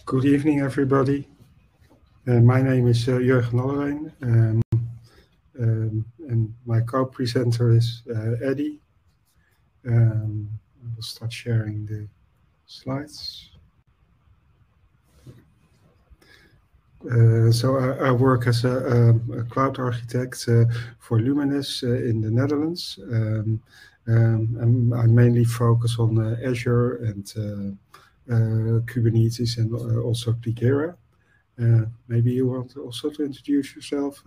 Good evening, everybody. My name is Jurgen Allewijn, and my co-presenter is Eddie. I will start sharing the slides. So I work as a cloud architect for Luminis in the Netherlands. And I mainly focus on Azure and Kubernetes and also Clicera. Maybe you want also to introduce yourself,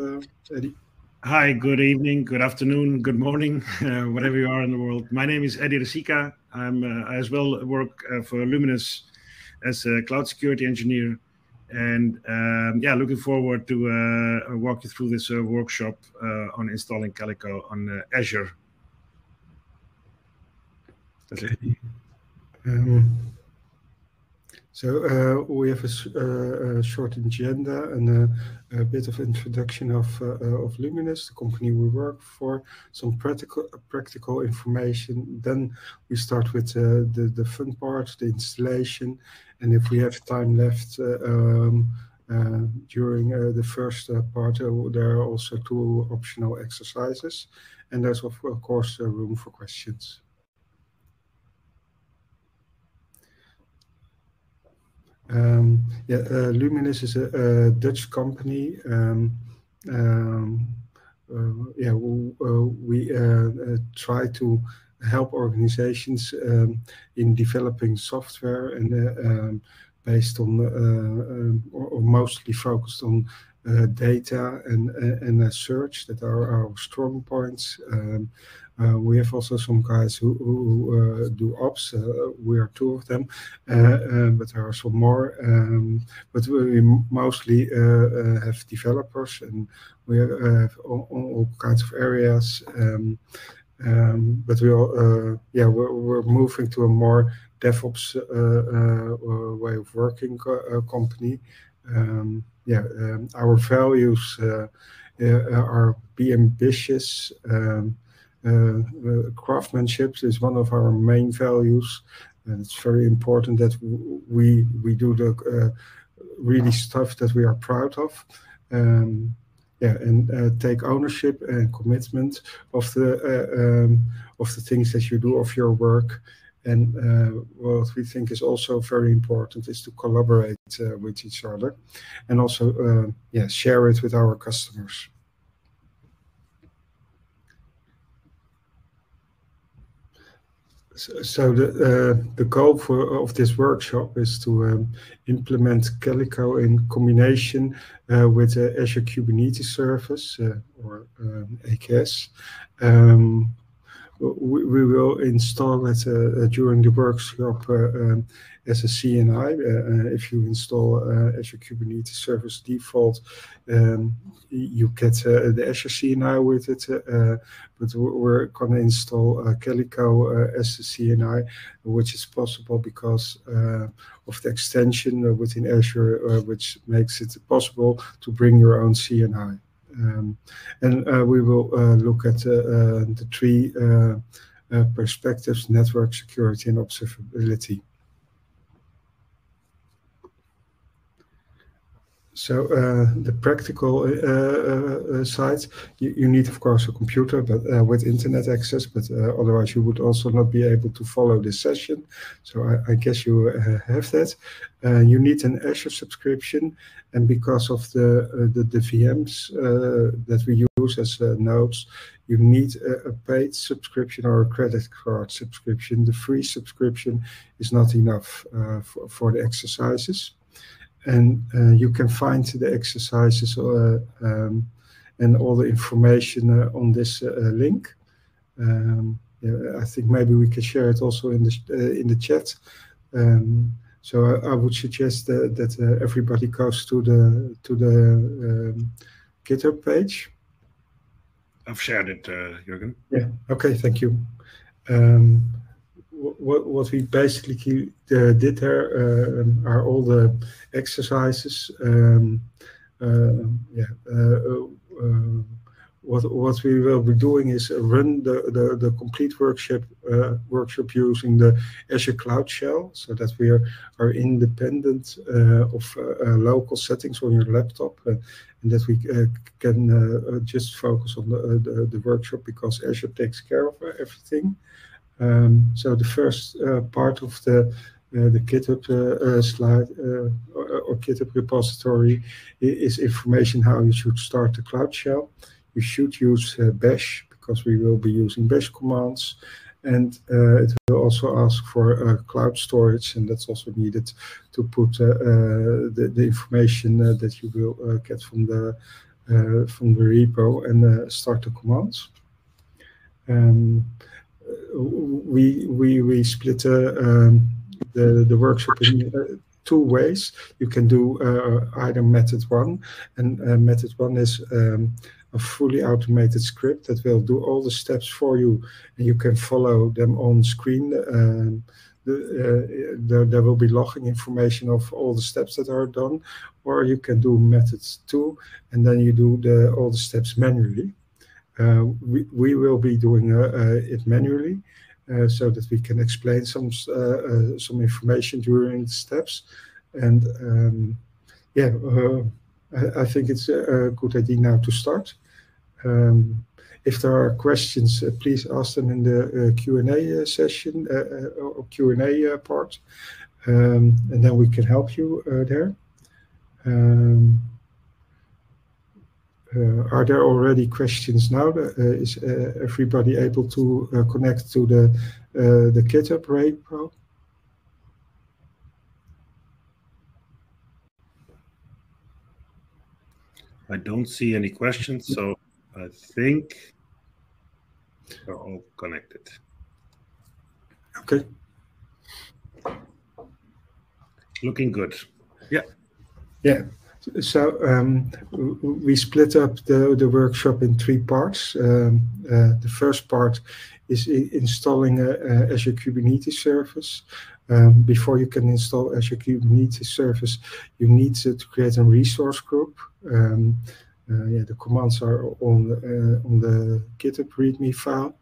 Eddie? Hi, good evening, good afternoon, good morning, wherever you are in the world. My name is Eddie Recica. I as well work for Luminis as a cloud security engineer. And yeah, looking forward to walk you through this workshop on installing Calico on Azure. That's it. So we have a short agenda and a bit of introduction of Luminis, the company we work for, some practical information. Then we start with the fun part, the installation, and if we have time left during the first part, there are also 2 optional exercises, and there's of course room for questions. Luminis is a Dutch company. We try to help organizations in developing software and based on or mostly focused on data and search that are our strong points. We have also some guys who do ops. We are 2 of them, but there are some more. But we mostly have developers, and we have all kinds of areas. But we're moving to a more DevOps way of working company. Our values are be ambitious. Craftsmanship is one of our main values, and it's very important that we do the really stuff that we are proud of. And take ownership and commitment of the things that you do, of your work. And what we think is also very important is to collaborate with each other, and also share it with our customers. So the goal of this workshop is to implement Calico in combination with Azure Kubernetes Service or AKS. We will install it during the workshop as a CNI. If you install Azure Kubernetes Service default, you get the Azure CNI with it, but we're going to install Calico as the CNI, which is possible because of the extension within Azure, which makes it possible to bring your own CNI. And we will look at the 3 perspectives: network, security, and observability. So the practical side, you need, of course, a computer, but with internet access, but otherwise you would also not be able to follow this session. So I guess you have that. You need an Azure subscription, and because of the VMs that we use as nodes, you need a paid subscription or a credit card subscription. The free subscription is not enough for the exercises. And you can find the exercises and all the information on this link. I think maybe we can share it also in the chat. So I would suggest that everybody goes to the GitHub page. I've shared it, Jurgen. Yeah. Okay. Thank you. What we basically did there are all the exercises what we will be doing is run the complete workshop using the Azure Cloud Shell, so that we are independent of local settings on your laptop, and that we can just focus on the workshop, because Azure takes care of everything. So the first part of the GitHub slide or GitHub repository is information how you should start the Cloud Shell. You should use bash, because we will be using bash commands, and it will also ask for cloud storage, and that's also needed to put the information that you will get from the repo and start the commands. We split the workshop in two ways. You can do either method 1, and method 1 is a fully automated script that will do all the steps for you, and you can follow them on screen. There will be logging information of all the steps that are done, or you can do method 2, and then you do all the steps manually. We will be doing it manually, so that we can explain some information during the steps. And yeah, I think it's a good idea now to start. If there are questions, please ask them in the Q&A session or Q&A part, and then we can help you there. Are there already questions now? Is everybody able to connect to the GitHub repo? I don't see any questions, so I think they're all connected. Okay. Looking good. Yeah. Yeah. So we split up the workshop in 3 parts. The first part is installing Azure Kubernetes Service. Before you can install Azure Kubernetes Service, you need to create a resource group. Yeah, the commands are on the GitHub README file.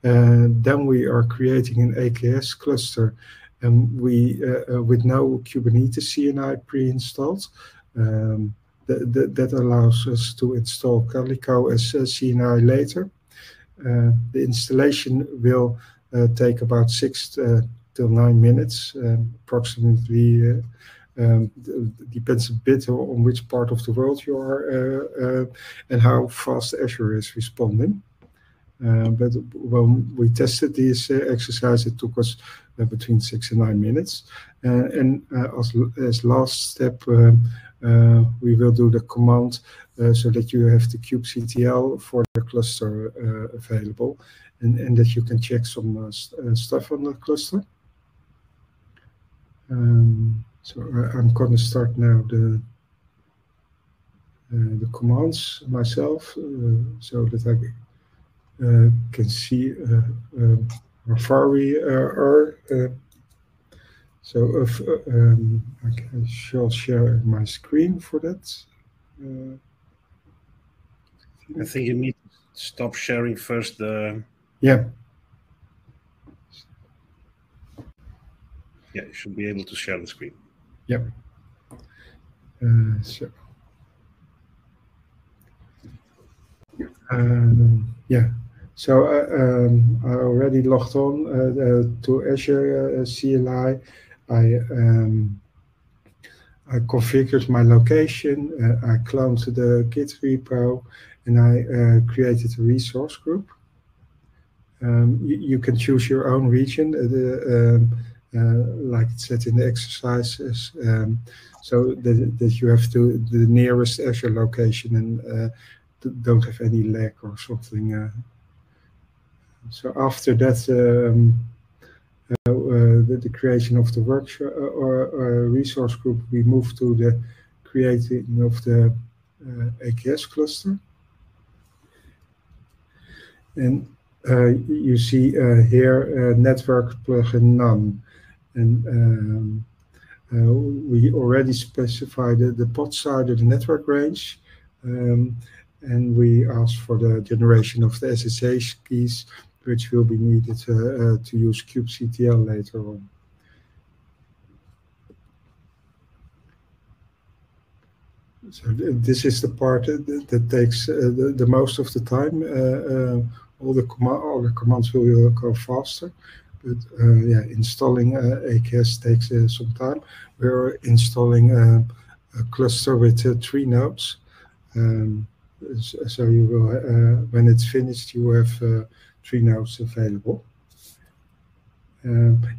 Then we are creating an AKS cluster, and we with no Kubernetes CNI pre-installed. That allows us to install Calico as CNI later. The installation will take about 6 till 9 minutes, approximately. Depends a bit on which part of the world you are and how fast Azure is responding. But when we tested this exercise, it took us between 6 and 9 minutes. And as last step, we will do the command so that you have the kubectl for the cluster available, and that you can check some stuff on the cluster. So I'm going to start now the commands myself, so that I can see how far we are. So if I shall share my screen for that. I think you need to stop sharing first. Yeah. Yeah, you should be able to share the screen. Yep. So. Yeah. So I already logged on to Azure CLI. I configured my location, I cloned the Git repo, and I created a resource group. You can choose your own region, like it said in the exercises, so that you have the nearest Azure location and don't have any lag or something. So after that, the creation of the workshop or resource group, we move to the creating of the AKS cluster. And you see here network plugin none. And we already specified the pod size of the network range. and we ask for the generation of the SSH keys, which will be needed to use kubectl later on. So this is the part that takes the most of the time. All the commands will go faster, but yeah, installing AKS takes some time. We're installing a cluster with 3 nodes. So you will, when it's finished, you have 3 nodes available.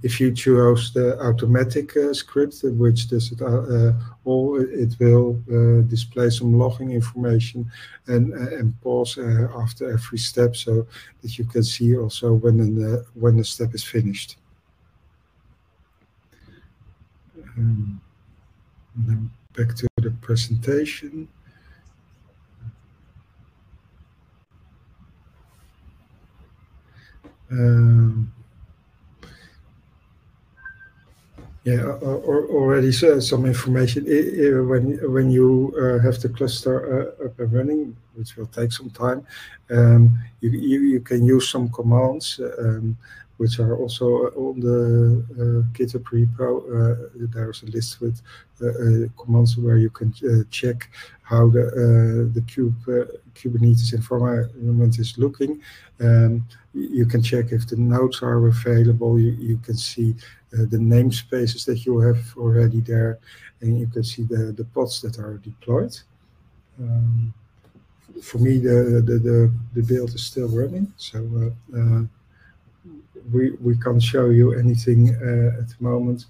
If you choose the automatic script, which does it all, it will display some logging information and pause after every step, so that you can see also when the step is finished. Then back to the presentation. Yeah, already some information. When you have the cluster up and running, which will take some time, you can use some commands, which are also on the GitHub repo. There's a list with commands where you can check how the Kubernetes environment is looking. You can check if the nodes are available. You can see the namespaces that you have already there, and you can see the pods that are deployed. For me, the build is still running, so we can't show you anything at the moment.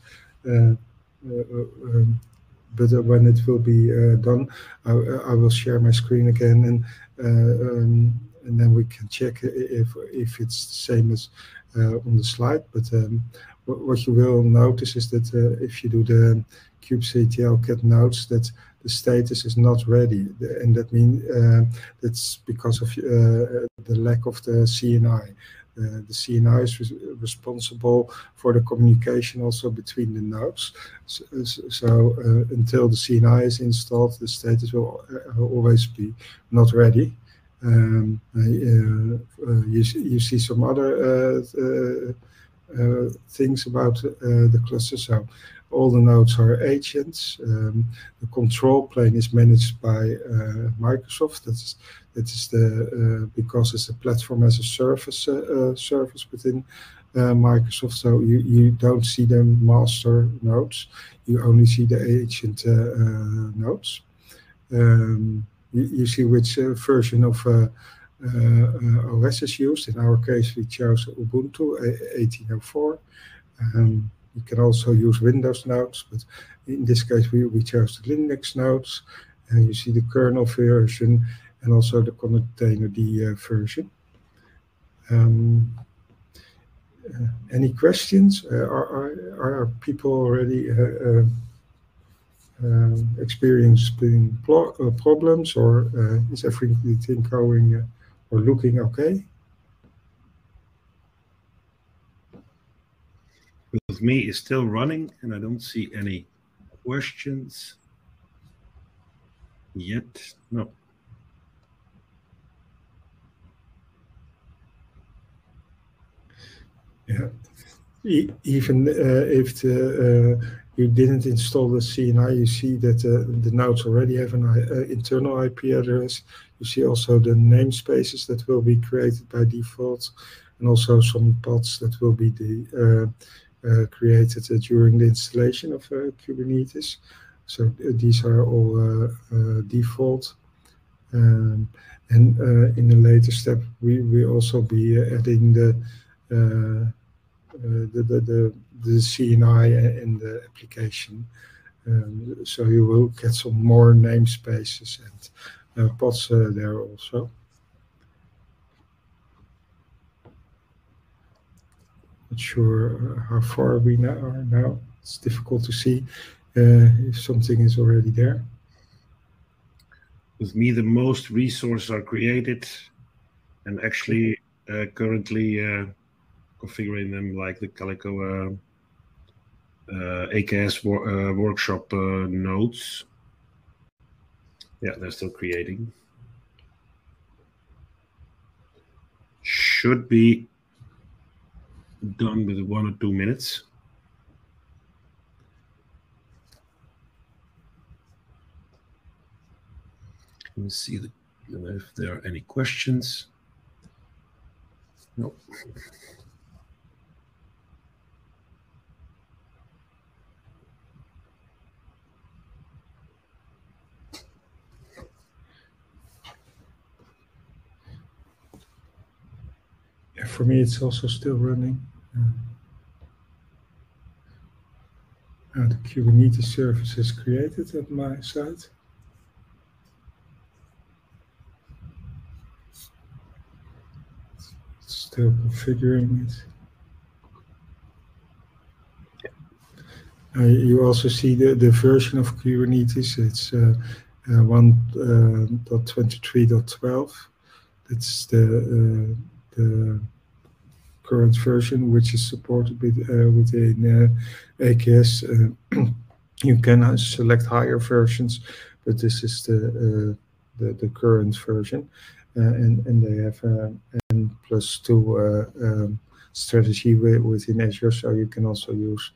But when it will be done, I will share my screen again, and then we can check if it's the same as on the slide. But what you will notice is that if you do the kubectl get nodes, that the status is not ready, and that means that's because of the lack of the CNI. The CNI is responsible for the communication also between the nodes. So until the CNI is installed, the status will always be not ready. You see some other things about the cluster. So all the nodes are agents. The control plane is managed by Microsoft. That is the because it's a platform as a service service within Microsoft. So you don't see the master nodes. You only see the agent nodes. You see which version of OS is used. In our case, we chose Ubuntu 18.04. You can also use Windows nodes, but in this case, we chose the Linux nodes. You see the kernel version and also the containerd version. Any questions? Are people already experiencing problems, or is everything going or looking okay? With me is still running, and I don't see any questions yet. No. Yeah, even if you didn't install the CNI, you see that the nodes already have an internal IP address. You see also the namespaces that will be created by default, and also some pods that will be created during the installation of Kubernetes. So these are all default. And in a later step, we will also be adding the CNI in the application. So you will get some more namespaces and pods there also. Not sure how far we are now. It's difficult to see if something is already there. With me, the most resources are created, and actually currently configuring them like the Calico AKS workshop nodes. Yeah, they're still creating. should be done with 1 or 2 minutes. Let me see if there are any questions. No. Yeah, for me, it's also still running. The Kubernetes service is created at my site. It's still configuring it. You also see the version of Kubernetes. It's 1.23.12. That's the current version, which is supported within AKS. You can select higher versions, but this is the current version, and they have N+2 strategy within Azure, so you can also use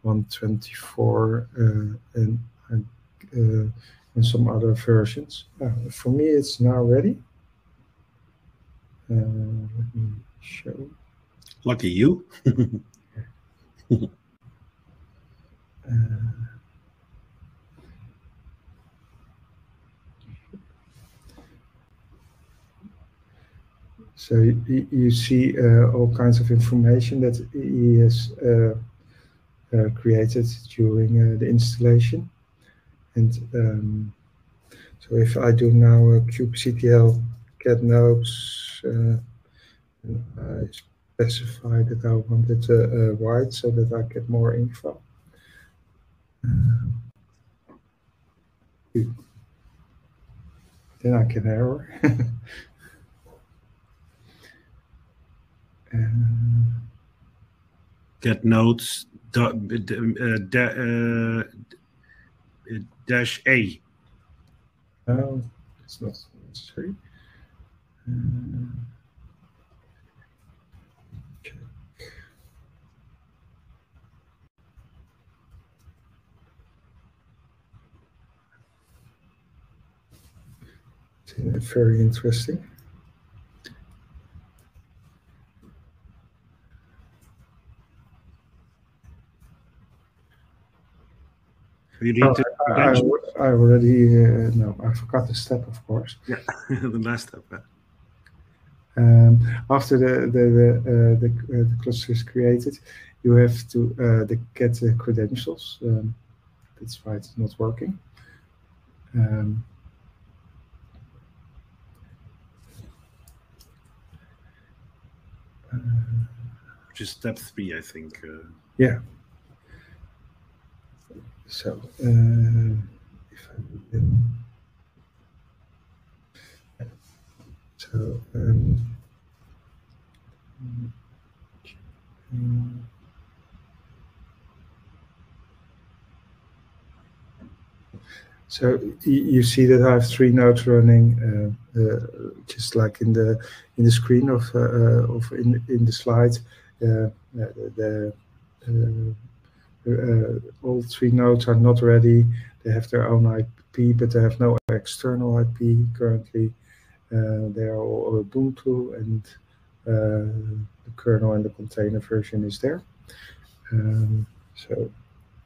124 and some other versions. For me, it's now ready. Let me show. Lucky you. So you see all kinds of information that he has created during the installation. And so if I do now a kubectl get nodes, I specify that I want it wide so that I get more info. Then I get error. Get nodes dash A. No, it's not necessary. It's very interesting. You need to I already no, I forgot the step, of course. Yeah, the last step. After the cluster is created, you have to get the credentials. That's why it's not working. Which is step 3, I think. Yeah. So if I so so you see that I have 3 nodes running, just like in the screen of in the slide. All 3 nodes are not ready. They have their own IP, but they have no external IP currently. They are all Ubuntu, and the kernel and the container version is there. So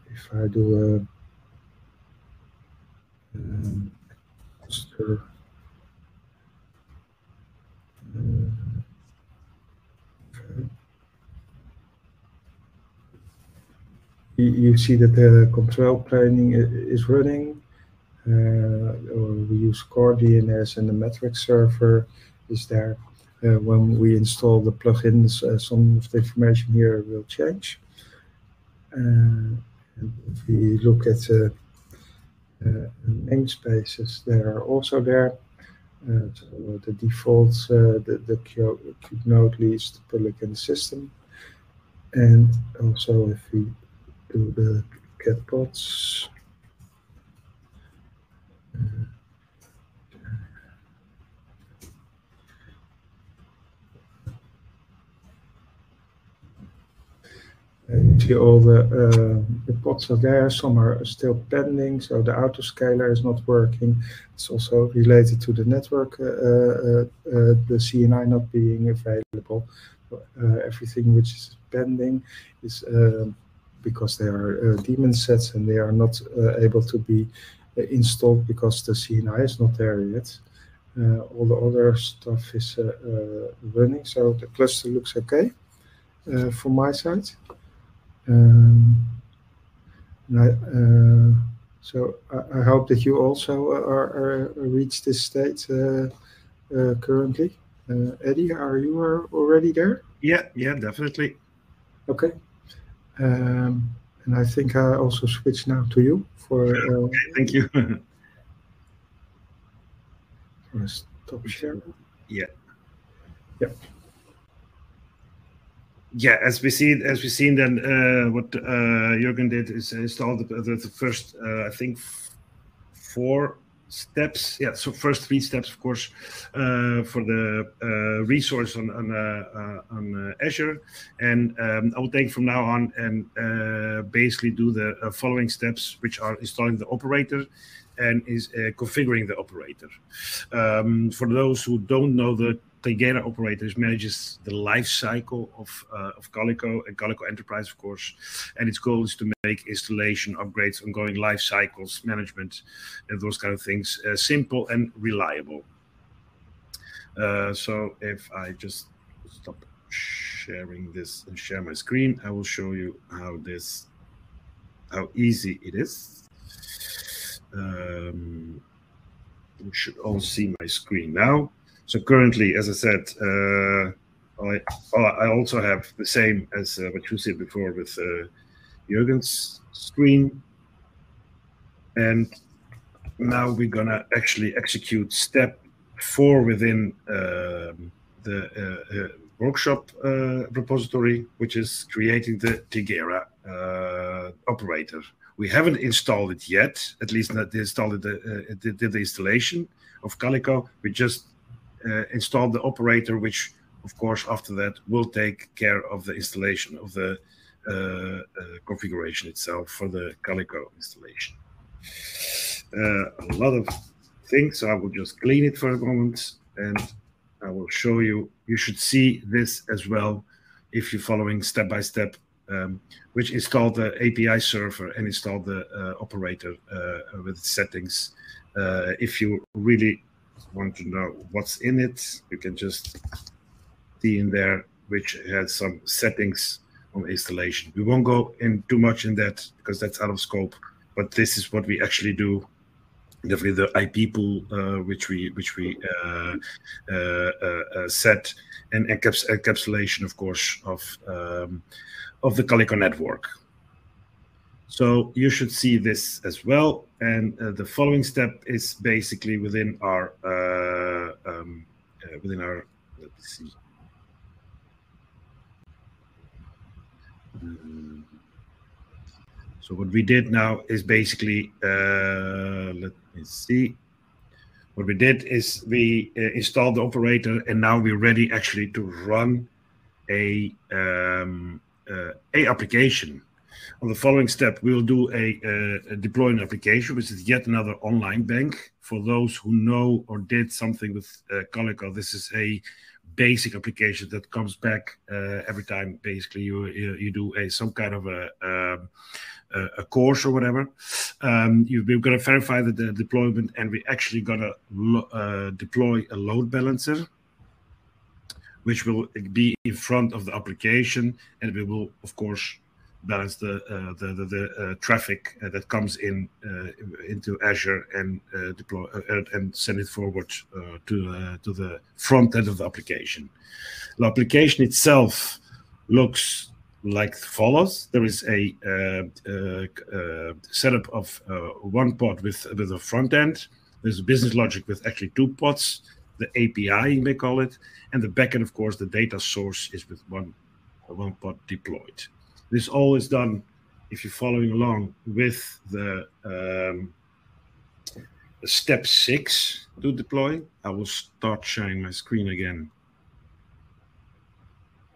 if I do cluster, you see that the control planning is running. We use core DNS, and the metric server is there. When we install the plugins, some of the information here will change. And if we look at namespaces, they are also there. So the defaults, the kube node leads the public and the system. And also if we do the get pods, You see all the pods are there. Some are still pending, so the autoscaler is not working. It's also related to the network, the CNI not being available. Everything which is pending is because they are daemon sets and they are not able to be installed because the CNI is not there yet. All the other stuff is running, so the cluster looks okay from my side. So I hope that you also are reached this state currently. Eddie, are you already there? Yeah, definitely. Okay. And I think I also switch now to you for. Okay, thank you. For stop sharing. Yeah. Yep. Yeah, as we seen, then what Jurgen did is install the first, I think, 4 steps. Yeah, so first 3 steps, of course, for the resource on Azure, and I will take from now on and basically do the following steps, which are installing the operator and is configuring the operator. For those who don't know, the Tigera operators manages the life cycle of Calico and Calico Enterprise, of course, and its goal is to make installation, upgrades, ongoing life cycles, management, and those kind of things simple and reliable. So if I just stop sharing this and share my screen, I will show you how easy it is. You should all see my screen now. So currently, as I said, I also have the same as what you said before with Jurgen's screen. And now we're gonna actually execute step 4 within the workshop repository, which is creating the Tigera operator. We haven't installed it yet, at least not installed did the installation of Calico. We just installed the operator, which, of course, after that will take care of the installation of the configuration itself for the Calico installation. A lot of things, so I will just clean it for a moment, and I will show you. You should see this as well if you're following step by step, which installed the API server and installed the operator with settings. If you really want to know what's in it, you can just see in there, which has some settings on installation. We won't go in too much in that because that's out of scope, but this is what we actually do. Definitely the IP pool, which we set, and encapsulation, of course, of the Calico network. So you should see this as well. And the following step is basically within our let me see. So what we did now is basically, let me see. What we did is we installed the operator, and now we're ready actually to run a application. On the following step, we will do a deploy an application, which is yet another online bank. For those who know or did something with Calico, this is a basic application that comes back every time. Basically, you do some kind of a course or whatever. We're going to verify the deployment, and we're actually going to deploy a load balancer, which will be in front of the application, and we will, of course, balance the traffic that comes in into Azure and deploy and send it forward to the front end of the application. The application itself looks like follows. There is a setup of one pod with a front end. There's a business logic with actually 2 pods. The API, you may call it, and the backend, of course, the data source is with one pod deployed. This all is done, if you're following along, with the step 6 to deploy. I will start sharing my screen again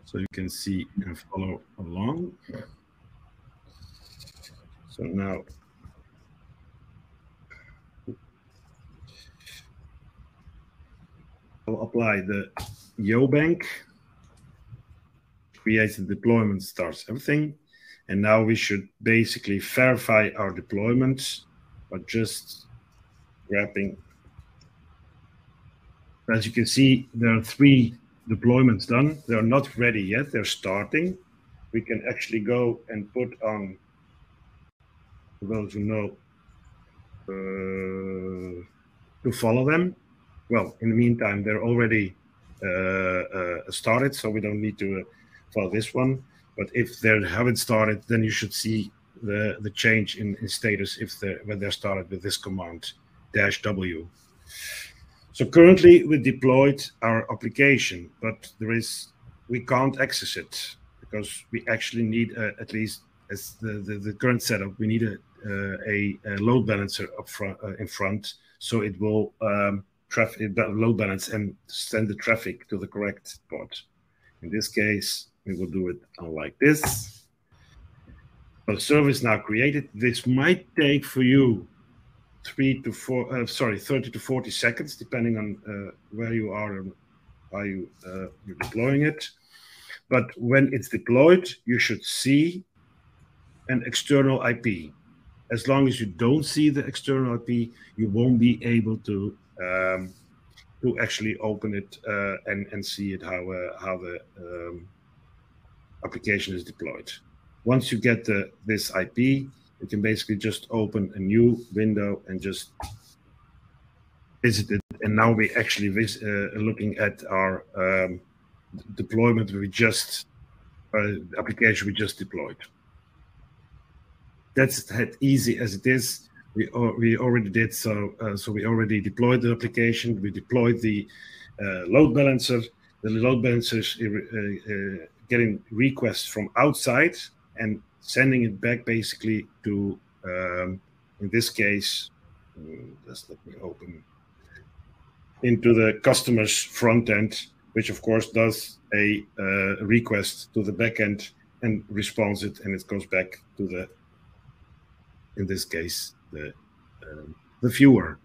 so you can see and follow along. So now I'll apply the YoBank, creates the deployment, starts everything. And now we should basically verify our deployments by just grabbing. As you can see, there are 3 deployments done. They're not ready yet, they're starting. We can actually go and put on, for those who know, to follow them. Well, in the meantime, they're already started, so we don't need to follow this one. But if they haven't started, then you should see the change in status when they're started with this command -w. So currently we deployed our application, but we can't access it because we actually need at least as the current setup, we need a load balancer up front in front, so it will load balance and send the traffic to the correct port. In this case, we will do it like this. The service now created. This might take for you 30 to 40 seconds, depending on where you are and how you're deploying it. But when it's deployed, you should see an external IP. As long as you don't see the external IP, you won't be able to actually open it and see it how the application is deployed. Once you get this IP, you can basically just open a new window and just visit it. And now we're actually looking at our deployment. Application we just deployed. That's as easy as it is. We already did so. So we already deployed the application. We deployed the load balancer. The load balancer is getting requests from outside and sending it back basically to, in this case, just let me open, into the customer's front end, which of course does a request to the backend and responds it, and it goes back to the, in this case, the viewer.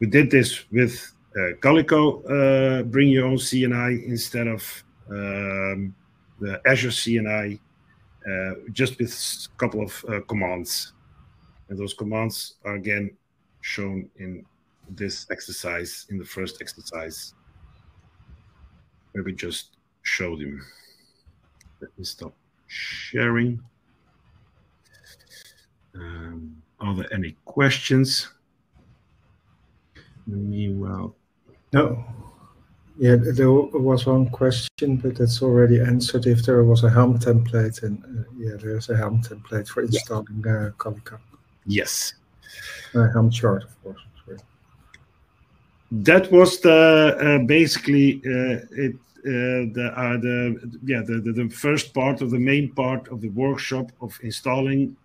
We did this with Calico, bring your own CNI instead of the Azure CNI, just with a couple of commands. And those commands are again shown in this exercise, in the first exercise, where we just show them. Let me stop sharing. Are there any questions? Meanwhile, no. Yeah, there was one question, but that's already answered. If there was a Helm template, and yeah, there's a Helm template for installing Calico. Yes. Helm chart, of course. Sorry. That was the basically the first part of the main part of the workshop of installing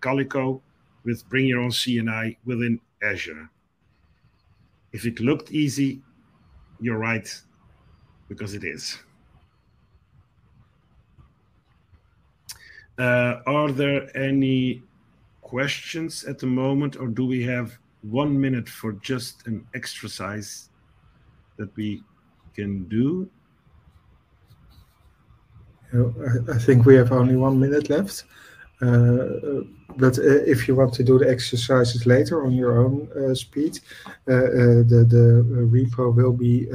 Calico with Bring Your Own CNI within Azure. If it looked easy, you're right, because it is. Are there any questions at the moment, or do we have 1 minute for just an exercise that we can do? I think we have only 1 minute left. But if you want to do the exercises later on your own speed, the repo will be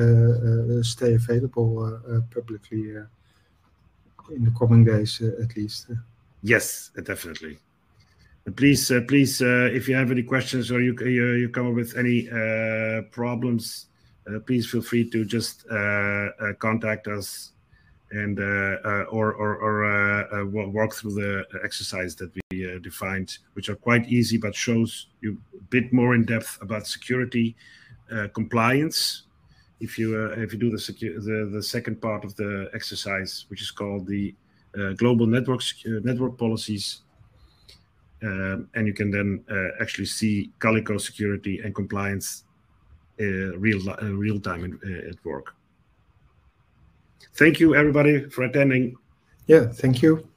stay available publicly in the coming days, at least. Yes, definitely. Please, if you have any questions or you come up with any problems, please feel free to just contact us and or walk through the exercise that we defined, which are quite easy, but shows you a bit more in depth about security compliance. If you do the second part of the exercise, which is called the global network policies, and you can then actually see Calico security and compliance real time at work. Thank you, everybody, for attending. Yeah, thank you.